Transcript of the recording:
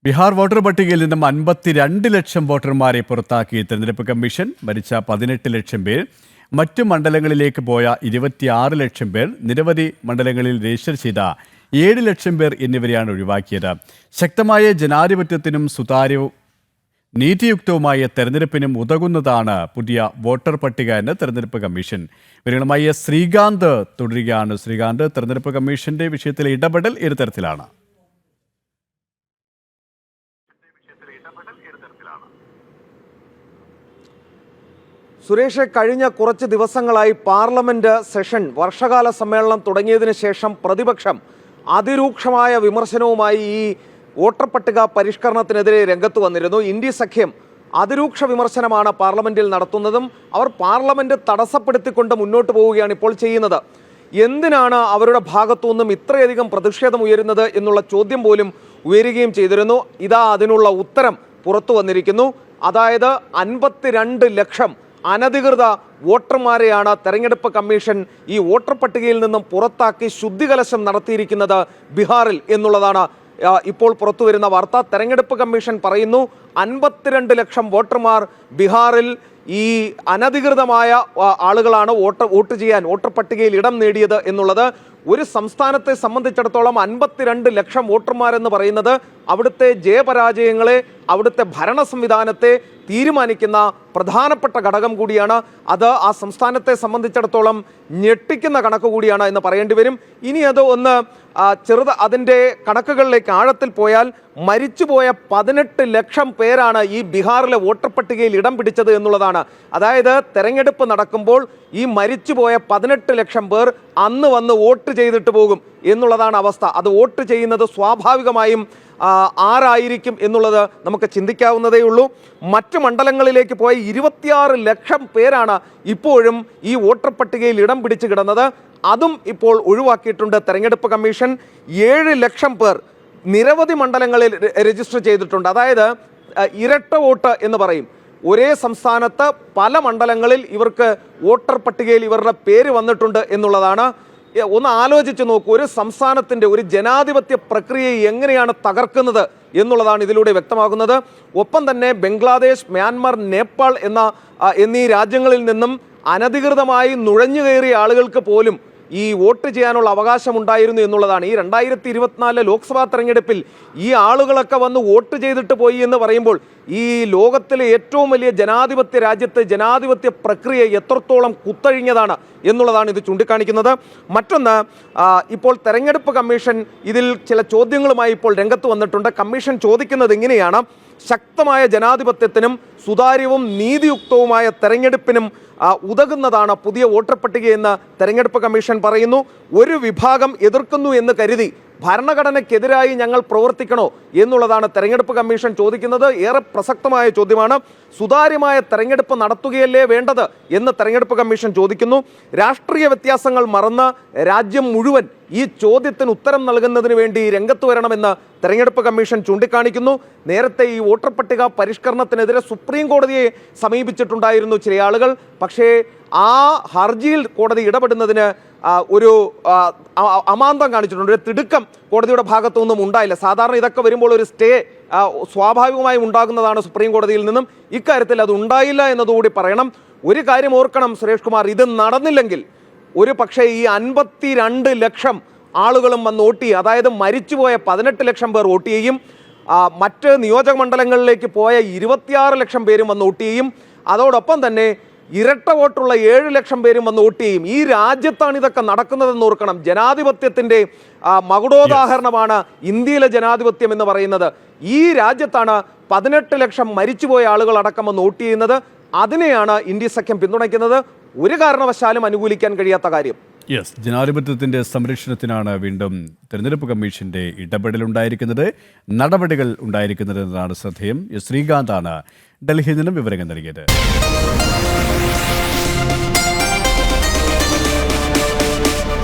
Bihar voter പട്ടികയിൽ നിന്നും 52 ലക്ഷം വോട്ടർമാരെ പുറത്താക്കി തെരഞ്ഞെടുപ്പ് കമ്മീഷൻ. മരിച്ച 18 ലക്ഷം പേർ, മറ്റു മണ്ഡലങ്ങളിലേക്ക് പോയ 26 ലക്ഷം പേർ, നിരവധി മണ്ഡലങ്ങളിൽ രജിസ്റ്റർ ചെയ്ത 7 ലക്ഷം പേർ എന്നിവരെയാണ് ഒഴിവാക്കിയത്. ശക്തമായ ജനാധിപത്യത്തിനും സുതാര്യവും നീതിയുക്തവുമായ തെരഞ്ഞെടുപ്പിനും ഉതകുന്നതാണ് പുതിയ വോട്ടർ പട്ടിക എന്ന് തെരഞ്ഞെടുപ്പ് കമ്മീഷൻ. വിവരങ്ങളുമായി ശ്രീകാന്ത് തുടരുകയാണ്. ശ്രീകാന്ത്, തെരഞ്ഞെടുപ്പ് കമ്മീഷന്റെ വിഷയത്തിലെ ഇടപെടൽ ഏത് തരത്തിലാണ്? സുരേഷ്, കഴിഞ്ഞ കുറച്ച് ദിവസങ്ങളായി പാർലമെന്റ് സെഷൻ വർഷകാല സമ്മേളനം തുടങ്ങിയതിനു ശേഷം പ്രതിപക്ഷം അതിരൂക്ഷമായ വിമർശനവുമായി ഈ വോട്ടർ പട്ടിക പരിഷ്കരണത്തിനെതിരെ രംഗത്ത് വന്നിരുന്നു. ഇന്ത്യ സഖ്യം അതിരൂക്ഷ വിമർശനമാണ് പാർലമെന്റിൽ നടത്തുന്നതും അവർ പാർലമെന്റ് തടസ്സപ്പെടുത്തിക്കൊണ്ട് മുന്നോട്ട് പോവുകയാണ് ഇപ്പോൾ ചെയ്യുന്നത്. എന്തിനാണ് അവരുടെ ഭാഗത്തുനിന്നും ഇത്രയധികം പ്രതിഷേധം ഉയരുന്നത് എന്നുള്ള ചോദ്യം പോലും ഉയരുകയും ചെയ്തിരുന്നു. ഇതാ അതിനുള്ള ഉത്തരം പുറത്തു വന്നിരിക്കുന്നു. അതായത് 52 ലക്ഷം അനധികൃത വോട്ടർമാരെയാണ് തെരഞ്ഞെടുപ്പ് കമ്മീഷൻ ഈ വോട്ടർ പട്ടികയിൽ നിന്നും പുറത്താക്കി ശുദ്ധികലശം നടത്തിയിരിക്കുന്നത് ബീഹാറിൽ എന്നുള്ളതാണ് ഇപ്പോൾ പുറത്തു വരുന്ന വാർത്ത. തെരഞ്ഞെടുപ്പ് കമ്മീഷൻ പറയുന്നു 52 ലക്ഷം വോട്ടർമാർ ബീഹാറിൽ ഈ അനധികൃതമായ ആളുകളാണ് വോട്ട് ചെയ്യാൻ വോട്ടർ പട്ടികയിൽ ഇടം നേടിയത് എന്നുള്ളത്. ഒരു സംസ്ഥാനത്തെ സംബന്ധിച്ചിടത്തോളം 52 ലക്ഷം വോട്ടർമാരെന്ന് പറയുന്നത് അവിടുത്തെ ജയപരാജയങ്ങളെ, അവിടുത്തെ ഭരണ സംവിധാനത്തെ തീരുമാനിക്കുന്ന പ്രധാനപ്പെട്ട ഘടകം കൂടിയാണ്. അത് ആ സംസ്ഥാനത്തെ സംബന്ധിച്ചിടത്തോളം ഞെട്ടിക്കുന്ന കണക്ക് കൂടിയാണ് എന്ന് പറയേണ്ടി വരും. ഇനി അത് ഒന്ന് അതിൻ്റെ കണക്കുകളിലേക്ക് ആഴത്തിൽ പോയാൽ മരിച്ചുപോയ 18 ലക്ഷം പേരാണ് ഈ ബീഹാറിലെ വോട്ടർ പട്ടികയിൽ ഇടം പിടിച്ചത് എന്നുള്ളതാണ്. അതായത് തെരഞ്ഞെടുപ്പ് നടക്കുമ്പോൾ ഈ മരിച്ചുപോയ 18 ലക്ഷം പേർ അന്ന് വന്ന് വോട്ട് ചെയ്തിട്ട് പോകും എന്നുള്ളതാണ് അവസ്ഥ. അത് വോട്ട് ചെയ്യുന്നത് സ്വാഭാവികമായും ആരായിരിക്കും എന്നുള്ളത് നമുക്ക് ചിന്തിക്കാവുന്നതേ ഉള്ളൂ. മറ്റു മണ്ഡലങ്ങളിലേക്ക് പോയ 26 ലക്ഷം പേരാണ് ഇപ്പോഴും ഈ വോട്ടർ പട്ടികയിൽ ഇടം പിടിച്ചു കിടന്നത്. അതും ഇപ്പോൾ ഒഴിവാക്കിയിട്ടുണ്ട് തെരഞ്ഞെടുപ്പ് കമ്മീഷൻ. 7 ലക്ഷം പേർ നിരവധി മണ്ഡലങ്ങളിൽ രജിസ്റ്റർ ചെയ്തിട്ടുണ്ട്. അതായത് ഇരട്ട വോട്ട് എന്ന് പറയും. ഒരേ സംസ്ഥാനത്ത് പല മണ്ഡലങ്ങളിൽ ഇവർക്ക് വോട്ടർ പട്ടികയിൽ ഇവരുടെ പേര് വന്നിട്ടുണ്ട് എന്നുള്ളതാണ്. ഒന്ന് ആലോചിച്ച് നോക്കൂ, ഒരു സംസ്ഥാനത്തിൻ്റെ ഒരു ജനാധിപത്യ പ്രക്രിയയെ എങ്ങനെയാണ് തകർക്കുന്നത് എന്നുള്ളതാണ് ഇതിലൂടെ വ്യക്തമാകുന്നത്. ഒപ്പം തന്നെ ബംഗ്ലാദേശ്, മ്യാൻമർ, നേപ്പാൾ എന്നീ രാജ്യങ്ങളിൽ നിന്നും അനധികൃതമായി നുഴഞ്ഞു കയറിയ ആളുകൾക്ക് പോലും ഈ വോട്ട് ചെയ്യാനുള്ള അവകാശം ഉണ്ടായിരുന്നു എന്നുള്ളതാണ്. ഈ 2024 ലോക്സഭാ തെരഞ്ഞെടുപ്പിൽ ഈ ആളുകളൊക്കെ വന്ന് വോട്ട് ചെയ്തിട്ട് പോയി എന്ന് പറയുമ്പോൾ ഈ ലോകത്തിലെ ഏറ്റവും വലിയ ജനാധിപത്യ രാജ്യത്തെ ജനാധിപത്യ പ്രക്രിയ എത്രത്തോളം കുത്തഴിഞ്ഞതാണ് എന്നുള്ളതാണ് ഇത് ചൂണ്ടിക്കാണിക്കുന്നത്. മറ്റൊന്ന്, ഇപ്പോൾ തെരഞ്ഞെടുപ്പ് കമ്മീഷൻ ഇതിൽ ചില ചോദ്യങ്ങളുമായി ഇപ്പോൾ രംഗത്ത് വന്നിട്ടുണ്ട്. കമ്മീഷൻ ചോദിക്കുന്നത് ഇങ്ങനെയാണ്: ശക്തമായ ജനാധിപത്യത്തിനും സുതാര്യവും നീതിയുക്തവുമായ തെരഞ്ഞെടുപ്പിനും ഉതകുന്നതാണ് പുതിയ വോട്ടർ പട്ടികയെന്ന് തെരഞ്ഞെടുപ്പ് കമ്മീഷൻ പറയുന്നു. ഒരു വിഭാഗം എതിർക്കുന്നു എന്ന് കരുതി ഭരണഘടനയ്ക്കെതിരായി ഞങ്ങൾ പ്രവർത്തിക്കണോ എന്നുള്ളതാണ് തെരഞ്ഞെടുപ്പ് കമ്മീഷൻ ചോദിക്കുന്നത്. ഏറെ പ്രസക്തമായ ചോദ്യമാണ്. സുതാര്യമായ തെരഞ്ഞെടുപ്പ് നടത്തുകയല്ലേ വേണ്ടത് എന്ന് തെരഞ്ഞെടുപ്പ് കമ്മീഷൻ ചോദിക്കുന്നു. രാഷ്ട്രീയ വ്യത്യാസങ്ങൾ മറന്ന് രാജ്യം മുഴുവൻ ഈ ചോദ്യത്തിന് ഉത്തരം നൽകുന്നതിന് വേണ്ടി രംഗത്ത് വരണമെന്ന് തെരഞ്ഞെടുപ്പ് കമ്മീഷൻ ചൂണ്ടിക്കാണിക്കുന്നു. നേരത്തെ ഈ വോട്ടർ പട്ടിക പരിഷ്കരണത്തിനെതിരെ സുപ്രീം കോടതിയെ സമീപിച്ചിട്ടുണ്ടായിരുന്നു ചില ആളുകൾ. പക്ഷേ ആ ഹർജിയിൽ കോടതി ഇടപെടുന്നതിന് ഒരു അമാന്തം കാണിച്ചിട്ടുണ്ട്. ഒരു തിടുക്കം കോടതിയുടെ ഭാഗത്തുനിന്നും ഉണ്ടായില്ല. സാധാരണ ഇതൊക്കെ വരുമ്പോൾ ഒരു സ്റ്റേ സ്വാഭാവികമായും ഉണ്ടാകുന്നതാണ് സുപ്രീം കോടതിയിൽ നിന്നും. ഇക്കാര്യത്തിൽ അത് ഉണ്ടായില്ല എന്നതുകൂടി പറയണം. ഒരു കാര്യം ഓർക്കണം സുരേഷ് കുമാർ, ഇത് നടന്നില്ലെങ്കിൽ ഒരു പക്ഷേ ഈ 52 ലക്ഷം ആളുകളും വന്ന് വോട്ട് ചെയ്യും. അതായത് മരിച്ചുപോയ 18 ലക്ഷം പേർ വോട്ട് ചെയ്യും. മറ്റ് നിയോജക മണ്ഡലങ്ങളിലേക്ക് പോയ 26 ലക്ഷം പേരും വന്ന് വോട്ട് ചെയ്യും. അതോടൊപ്പം തന്നെ ഇരട്ട വോട്ടുള്ള 7 ലക്ഷം പേരും വന്ന് വോട്ട് ചെയ്യും. ഈ രാജ്യത്താണ് ഇതൊക്കെ നടക്കുന്നതെന്ന് ഓർക്കണം. ജനാധിപത്യത്തിൻ്റെ മകുടോദാഹരണമാണ് ഇന്ത്യയിലെ ജനാധിപത്യം എന്ന് പറയുന്നത്. ഈ രാജ്യത്താണ് 18 ലക്ഷം മരിച്ചുപോയ ആളുകൾ അടക്കം വന്ന് വോട്ട് ചെയ്യുന്നത്. അതിനെയാണ് ഇന്ത്യ സഖ്യം പിന്തുണയ്ക്കുന്നത്. ഒരു കാരണവശാലും അനുകൂലിക്കാൻ കഴിയാത്ത കാര്യം. ജനാധിപത്യത്തിന്റെ സംരക്ഷണത്തിനാണ് വീണ്ടും തെരഞ്ഞെടുപ്പ് കമ്മീഷന്റെ ഇടപെടൽ ഉണ്ടായിരിക്കുന്നത്, നടപടികൾ ഉണ്ടായിരിക്കുന്നത് എന്നതാണ് ശ്രദ്ധേയം. ശ്രീകാന്താണ് ഡൽഹിയിൽ നിന്നും വിവരങ്ങൾ നൽകിയത്.